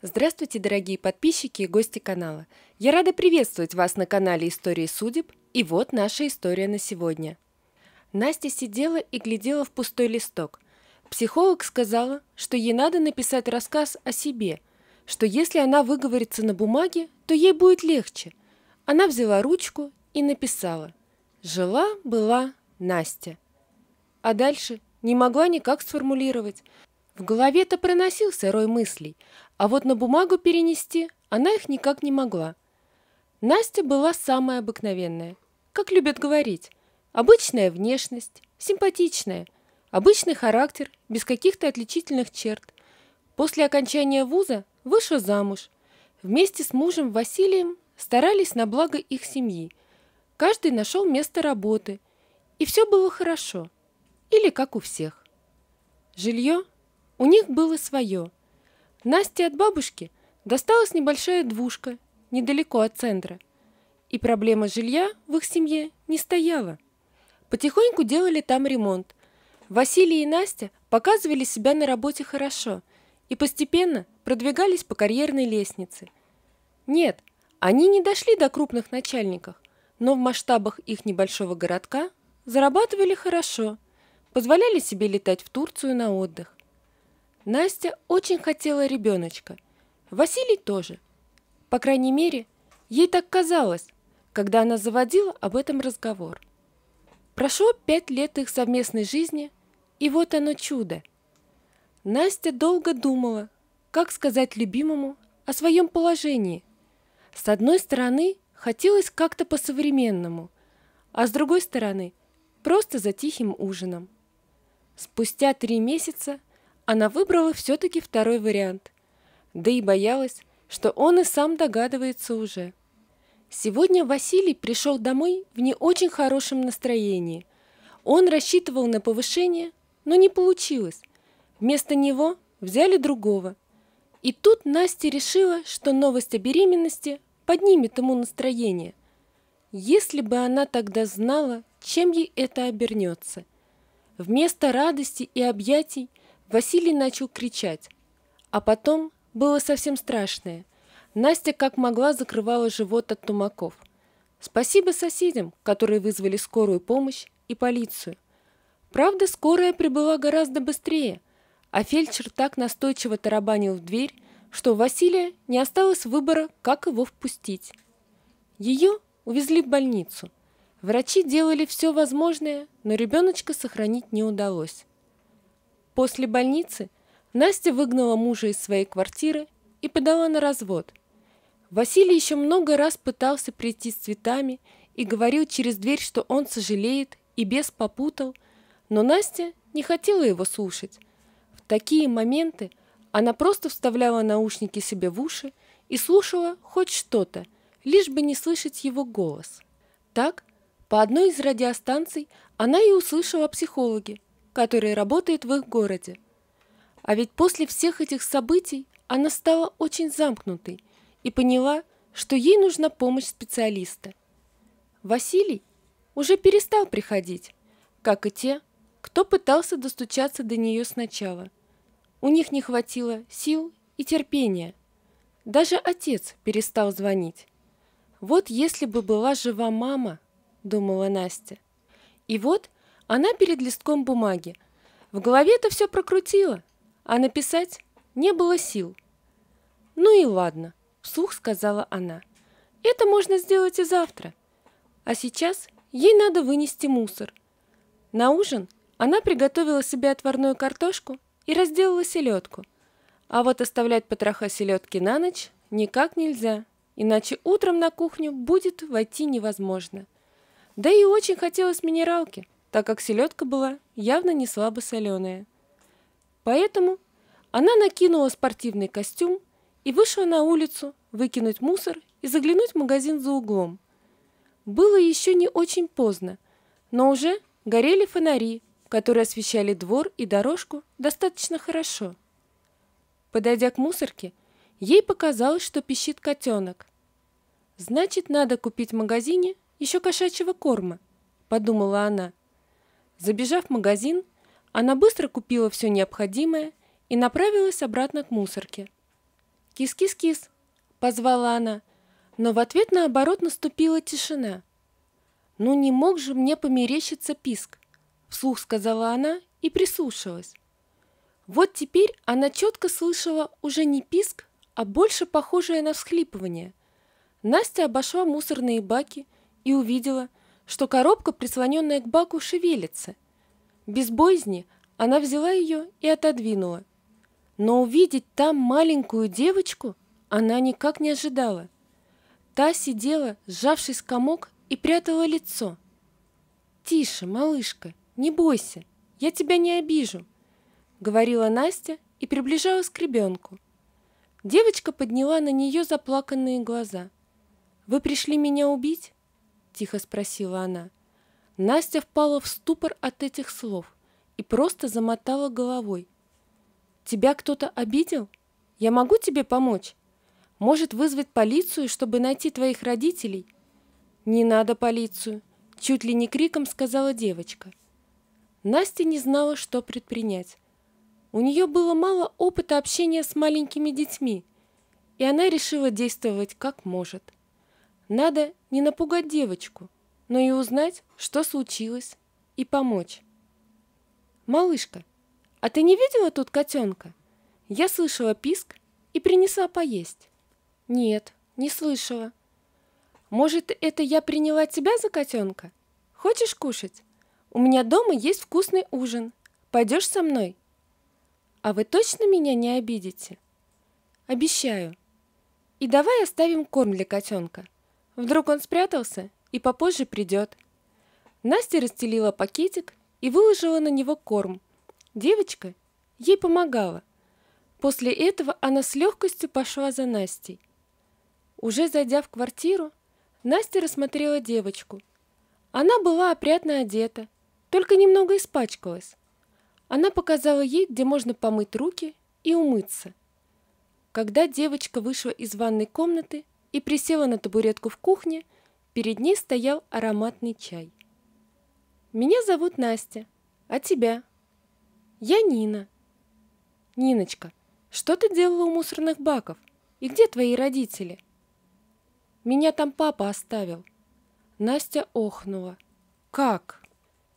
Здравствуйте, дорогие подписчики и гости канала. Я рада приветствовать вас на канале Истории судеб, и вот наша история на сегодня. Настя сидела и глядела в пустой листок. Психолог сказала, что ей надо написать рассказ о себе, что если она выговорится на бумаге, то ей будет легче. Она взяла ручку и написала: «Жила-была Настя». А дальше не могла никак сформулировать. В голове-то проносился рой мыслей, а вот на бумагу перенести она их никак не могла. Настя была самая обыкновенная, как любят говорить. Обычная внешность, симпатичная, обычный характер, без каких-то отличительных черт. После окончания вуза вышла замуж. Вместе с мужем Василием старались на благо их семьи. Каждый нашел место работы, и все было хорошо. Или как у всех. Жилье у них было свое. Насте от бабушки досталась небольшая двушка недалеко от центра. И проблема жилья в их семье не стояла. Потихоньку делали там ремонт. Василий и Настя показывали себя на работе хорошо и постепенно продвигались по карьерной лестнице. Нет, они не дошли до крупных начальников, но в масштабах их небольшого городка зарабатывали хорошо, позволяли себе летать в Турцию на отдых. Настя очень хотела ребеночка, Василий тоже. По крайней мере, ей так казалось, когда она заводила об этом разговор. Прошло 5 лет их совместной жизни, и вот оно чудо. Настя долго думала, как сказать любимому о своем положении. С одной стороны, хотелось как-то по-современному, а с другой стороны, просто за тихим ужином. Спустя 3 месяца она выбрала все-таки второй вариант, да и боялась, что он и сам догадывается уже. Сегодня Василий пришел домой в не очень хорошем настроении. Он рассчитывал на повышение, но не получилось. Вместо него взяли другого. И тут Настя решила, что новость о беременности поднимет ему настроение. Если бы она тогда знала, чем ей это обернется. Вместо радости и объятий Василий начал кричать. А потом было совсем страшное. Настя как могла закрывала живот от тумаков. Спасибо соседям, которые вызвали скорую помощь и полицию. Правда, скорая прибыла гораздо быстрее, а фельдшер так настойчиво тарабанил в дверь, что у Василия не осталось выбора, как его впустить. Ее увезли в больницу. Врачи делали все возможное, но ребеночка сохранить не удалось. После больницы Настя выгнала мужа из своей квартиры и подала на развод. Василий еще много раз пытался прийти с цветами и говорил через дверь, что он сожалеет, и бес попутал, но Настя не хотела его слушать. В такие моменты она просто вставляла наушники себе в уши и слушала хоть что-то, лишь бы не слышать его голос. Так, по одной из радиостанций она и услышала о психологе, который работает в их городе. А ведь после всех этих событий она стала очень замкнутой и поняла, что ей нужна помощь специалиста. Василий уже перестал приходить, как и те, кто пытался достучаться до нее сначала. У них не хватило сил и терпения. Даже отец перестал звонить. «Вот если бы была жива мама», — думала Настя. И вот она перед листком бумаги. В голове-то все прокрутила, а написать не было сил. «Ну и ладно», — вслух сказала она. «Это можно сделать и завтра. А сейчас ей надо вынести мусор». На ужин она приготовила себе отварную картошку и разделала селедку. А вот оставлять потроха селедки на ночь никак нельзя, иначе утром на кухню будет войти невозможно. Да и очень хотелось минералки, так как селедка была явно не слабо соленая. Поэтому она накинула спортивный костюм и вышла на улицу выкинуть мусор и заглянуть в магазин за углом. Было еще не очень поздно, но уже горели фонари, которые освещали двор и дорожку достаточно хорошо. Подойдя к мусорке, ей показалось, что пищит котенок. «Значит, надо купить в магазине еще кошачьего корма», — подумала она. Забежав в магазин, она быстро купила все необходимое и направилась обратно к мусорке. «Кис-кис-кис!» – позвала она, но в ответ, наоборот, наступила тишина. «Ну не мог же мне померещиться писк!» – вслух сказала она и прислушалась. Вот теперь она четко слышала уже не писк, а больше похожее на всхлипывание. Настя обошла мусорные баки и увидела, что коробка, прислоненная к баку, шевелится. Без боязни она взяла ее и отодвинула. Но увидеть там маленькую девочку она никак не ожидала. Та сидела, сжавшись в комок, и прятала лицо. «Тише, малышка, не бойся, я тебя не обижу», — говорила Настя и приближалась к ребенку. Девочка подняла на нее заплаканные глаза. «Вы пришли меня убить?» — тихо спросила она. Настя впала в ступор от этих слов и просто замотала головой. «Тебя кто-то обидел? Я могу тебе помочь? Может, вызвать полицию, чтобы найти твоих родителей?» «Не надо полицию», — чуть ли не криком сказала девочка. Настя не знала, что предпринять. У нее было мало опыта общения с маленькими детьми, и она решила действовать как может. Надо не напугать девочку, но и узнать, что случилось, и помочь. «Малышка, а ты не видела тут котенка? Я слышала писк и принесла поесть». «Нет, не слышала». «Может, это я приняла тебя за котенка? Хочешь кушать? У меня дома есть вкусный ужин. Пойдешь со мной?» «А вы точно меня не обидите?» «Обещаю. И давай оставим корм для котенка. Вдруг он спрятался и попозже придет». Настя расстелила пакетик и выложила на него корм. Девочка ей помогала. После этого она с легкостью пошла за Настей. Уже зайдя в квартиру, Настя рассмотрела девочку. Она была опрятно одета, только немного испачкалась. Она показала ей, где можно помыть руки и умыться. Когда девочка вышла из ванной комнаты и присела на табуретку в кухне, перед ней стоял ароматный чай. «Меня зовут Настя, а тебя?» «Я Нина». «Ниночка, что ты делала у мусорных баков? И где твои родители?» «Меня там папа оставил». Настя охнула. «Как?»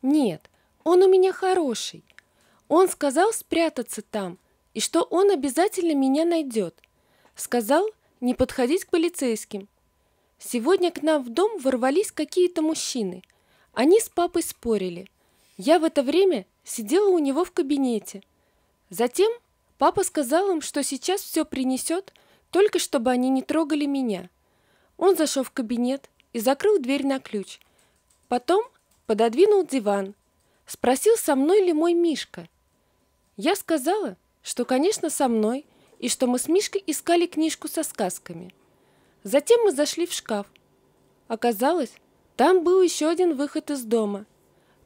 «Нет, он у меня хороший. Он сказал спрятаться там, и что он обязательно меня найдет. Сказал не подходить к полицейским. Сегодня к нам в дом ворвались какие-то мужчины. Они с папой спорили. Я в это время сидела у него в кабинете. Затем папа сказал им, что сейчас все принесет, только чтобы они не трогали меня. Он зашел в кабинет и закрыл дверь на ключ. Потом пододвинул диван. Спросил, со мной ли мой Мишка. Я сказала, что, конечно, со мной, и что мы с Мишкой искали книжку со сказками. Затем мы зашли в шкаф. Оказалось, там был еще один выход из дома.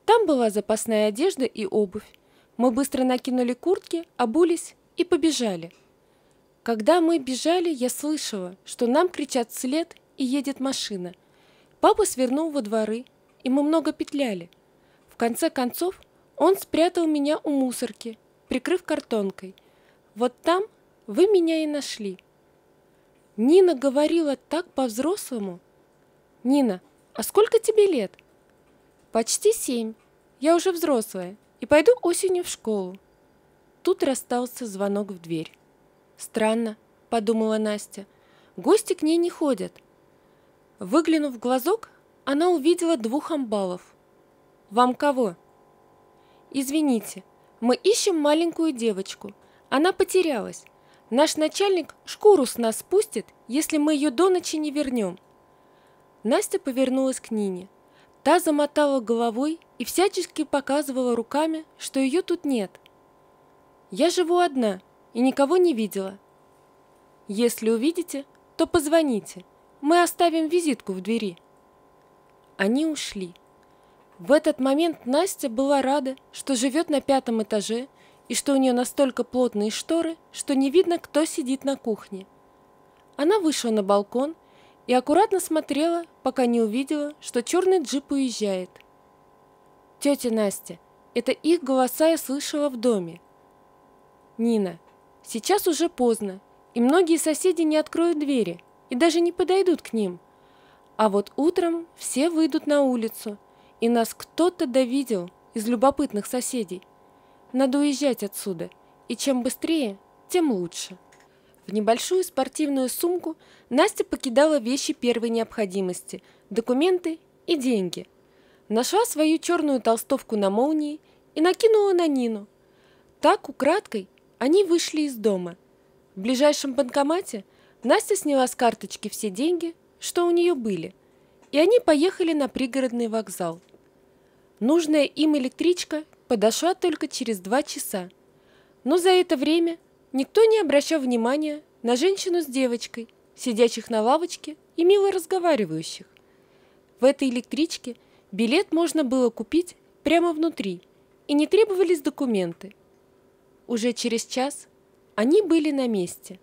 Там была запасная одежда и обувь. Мы быстро накинули куртки, обулись и побежали. Когда мы бежали, я слышала, что нам кричат вслед и едет машина. Папа свернул во дворы, и мы много петляли. В конце концов, он спрятал меня у мусорки, прикрыв картонкой. Вот там вы меня и нашли. Нина говорила так по-взрослому. «Нина, а сколько тебе лет?» «Почти 7. Я уже взрослая и пойду осенью в школу». Тут раздался звонок в дверь. «Странно», — подумала Настя, — «гости к ней не ходят». Выглянув в глазок, она увидела 2 амбалов. «Вам кого?» «Извините, мы ищем маленькую девочку. Она потерялась. Наш начальник шкуру с нас спустит, если мы ее до ночи не вернем». Настя повернулась к Нине. Та замотала головой и всячески показывала руками, что ее тут нет. «Я живу одна и никого не видела». «Если увидите, то позвоните. Мы оставим визитку в двери». Они ушли. В этот момент Настя была рада, что живет на 5-м этаже и что у нее настолько плотные шторы, что не видно, кто сидит на кухне. Она вышла на балкон и аккуратно смотрела, пока не увидела, что черный джип уезжает. «Тетя Настя, это их голоса я слышала в доме». «Нина, сейчас уже поздно, и многие соседи не откроют двери и даже не подойдут к ним. А вот утром все выйдут на улицу, и нас кто-то довидел из любопытных соседей. Надо уезжать отсюда, и чем быстрее, тем лучше. В небольшую спортивную сумку Настя покидала вещи первой необходимости, документы и деньги. Нашла свою черную толстовку на молнии и накинула на Нину. Так, украдкой, они вышли из дома. В ближайшем банкомате Настя сняла с карточки все деньги, что у нее были, и они поехали на пригородный вокзал. Нужная им электричка подошла только через 2 часа, но за это время никто не обращал внимания на женщину с девочкой, сидящих на лавочке и мило разговаривающих. В этой электричке билет можно было купить прямо внутри, и не требовались документы. Уже через час они были на месте.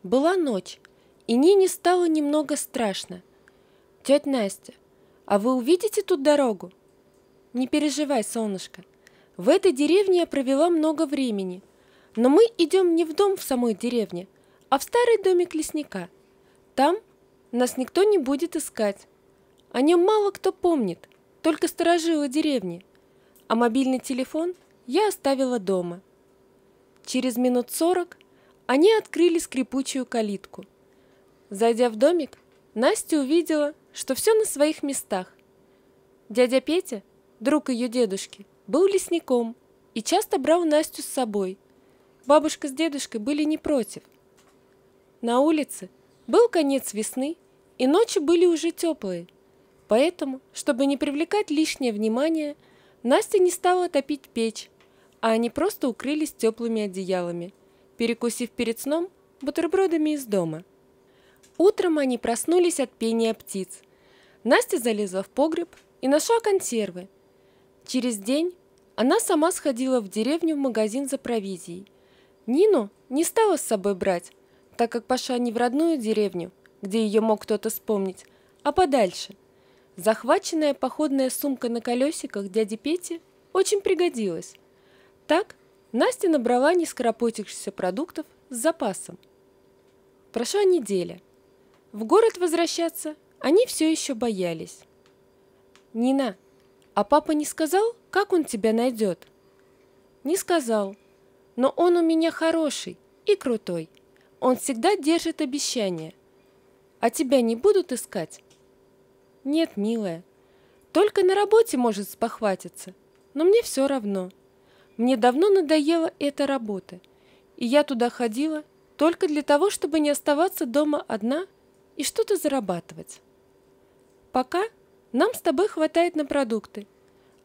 Была ночь, и Нине стало немного страшно. «Тетя Настя, а вы увидите тут дорогу?» «Не переживай, солнышко. В этой деревне я провела много времени, но мы идем не в дом в самой деревне, а в старый домик лесника. Там нас никто не будет искать. О нем мало кто помнит, только старожилы деревни. А мобильный телефон я оставила дома». Через минут 40 они открыли скрипучую калитку. Зайдя в домик, Настя увидела, что все на своих местах. Дядя Петя, друг ее дедушки, был лесником и часто брал Настю с собой. Бабушка с дедушкой были не против. На улице был конец весны, и ночи были уже теплые. Поэтому, чтобы не привлекать лишнее внимание, Настя не стала топить печь, а они просто укрылись теплыми одеялами, перекусив перед сном бутербродами из дома. Утром они проснулись от пения птиц. Настя залезла в погреб и нашла консервы. Через день она сама сходила в деревню в магазин за провизией. Нину не стала с собой брать, так как пошла не в родную деревню, где ее мог кто-то вспомнить, а подальше. Захваченная походная сумка на колесиках дяди Пети очень пригодилась. Так Настя набрала нескоропотившихся продуктов с запасом. Прошла неделя. В город возвращаться они все еще боялись. «Нина, а папа не сказал, как он тебя найдет?» «Не сказал, но он у меня хороший и крутой. Он всегда держит обещания. А тебя не будут искать?» «Нет, милая, только на работе может спохватиться, но мне все равно. Мне давно надоела эта работа, и я туда ходила только для того, чтобы не оставаться дома одна и что-то зарабатывать. Пока нам с тобой хватает на продукты,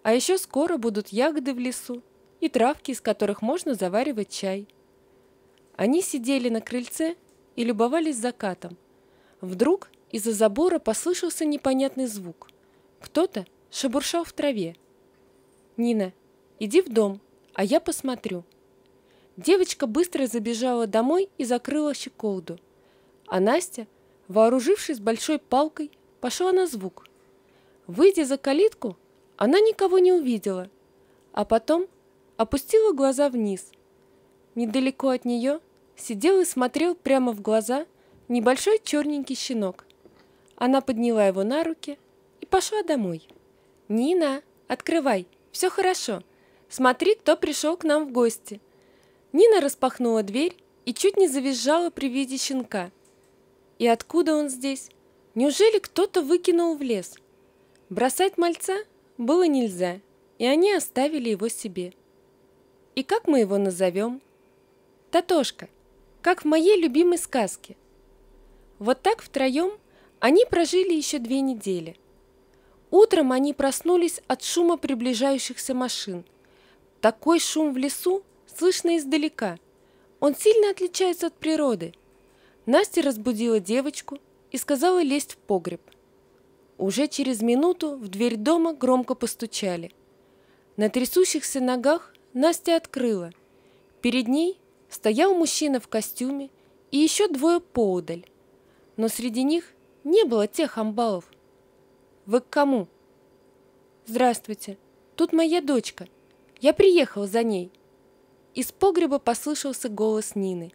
а еще скоро будут ягоды в лесу и травки, из которых можно заваривать чай». Они сидели на крыльце и любовались закатом. Вдруг из-за забора послышался непонятный звук. Кто-то шебуршал в траве. «Нина, иди в дом, а я посмотрю». Девочка быстро забежала домой и закрыла щеколду. А Настя, вооружившись большой палкой, пошла на звук. Выйдя за калитку, она никого не увидела, а потом опустила глаза вниз. Недалеко от нее сидел и смотрел прямо в глаза небольшой черненький щенок. Она подняла его на руки и пошла домой. «Нина, открывай, все хорошо. Смотри, кто пришел к нам в гости». Нина распахнула дверь и чуть не завизжала при виде щенка. И откуда он здесь? Неужели кто-то выкинул в лес? Бросать мальца было нельзя, и они оставили его себе. «И как мы его назовем?» «Татошка, как в моей любимой сказке». Вот так втроем они прожили еще 2 недели. Утром они проснулись от шума приближающихся машин. Такой шум в лесу слышно издалека. Он сильно отличается от природы. Настя разбудила девочку и сказала лезть в погреб. Уже через минуту в дверь дома громко постучали. На трясущихся ногах Настя открыла. Перед ней стоял мужчина в костюме и еще 2 поодаль. Но среди них не было тех амбалов. «Вы к кому?» «Здравствуйте, тут моя дочка. Я приехал за ней». Из погреба послышался голос Нины.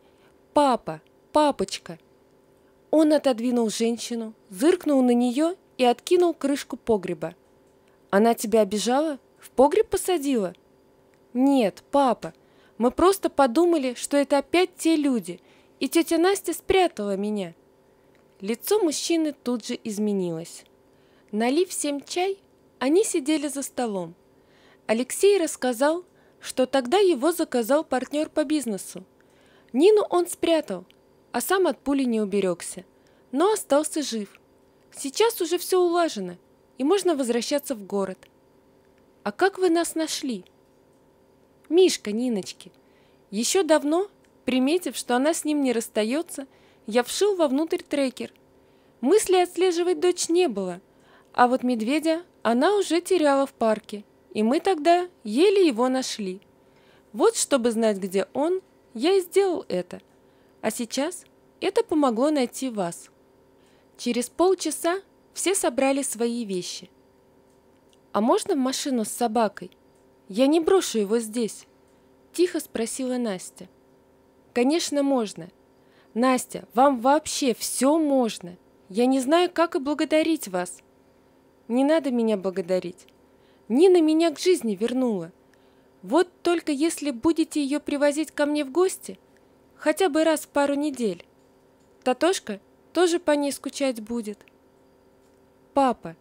«Папа, папочка!» Он отодвинул женщину, зыркнул на нее и откинул крышку погреба. «Она тебя обижала? В погреб посадила?» «Нет, папа, мы просто подумали, что это опять те люди, и тетя Настя спрятала меня». Лицо мужчины тут же изменилось. Налив всем чай, они сидели за столом. Алексей рассказал, что тогда его заказал партнер по бизнесу. Нину он спрятал, а сам от пули не уберегся, но остался жив. Сейчас уже все улажено, и можно возвращаться в город. «А как вы нас нашли?» «Мишка Ниночки. Еще давно, приметив, что она с ним не расстается, я вшил вовнутрь трекер. Мысли отслеживать дочь не было, а вот медведя она уже теряла в парке, и мы тогда еле его нашли. Вот, чтобы знать, где он, я и сделал это. А сейчас это помогло найти вас». Через полчаса все собрали свои вещи. «А можно в машину с собакой? Я не брошу его здесь», – тихо спросила Настя. «Конечно, можно. Настя, вам вообще все можно. Я не знаю, как и благодарить вас». «Не надо меня благодарить. Нина меня к жизни вернула. Вот только если будете ее привозить ко мне в гости, хотя бы раз в пару недель, Татошка тоже по ней скучать будет». «Папа,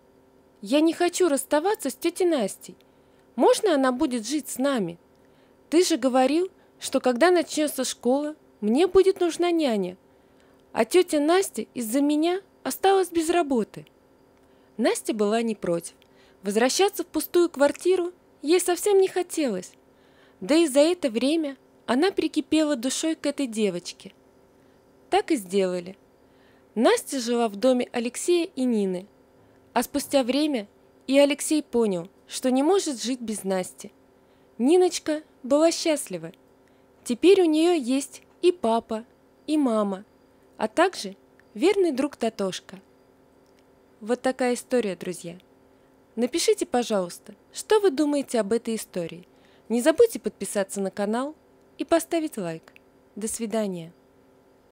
я не хочу расставаться с тетей Настей. Можно она будет жить с нами? Ты же говорил, что когда начнется школа, мне будет нужна няня. А тетя Настя из-за меня осталась без работы». Настя была не против. Возвращаться в пустую квартиру ей совсем не хотелось. Да и за это время она прикипела душой к этой девочке. Так и сделали. Настя жила в доме Алексея и Нины. А спустя время и Алексей понял, что не может жить без Насти. Ниночка была счастлива. Теперь у нее есть и папа, и мама, а также верный друг Татошка. Вот такая история, друзья. Напишите, пожалуйста, что вы думаете об этой истории. Не забудьте подписаться на канал и поставить лайк. До свидания.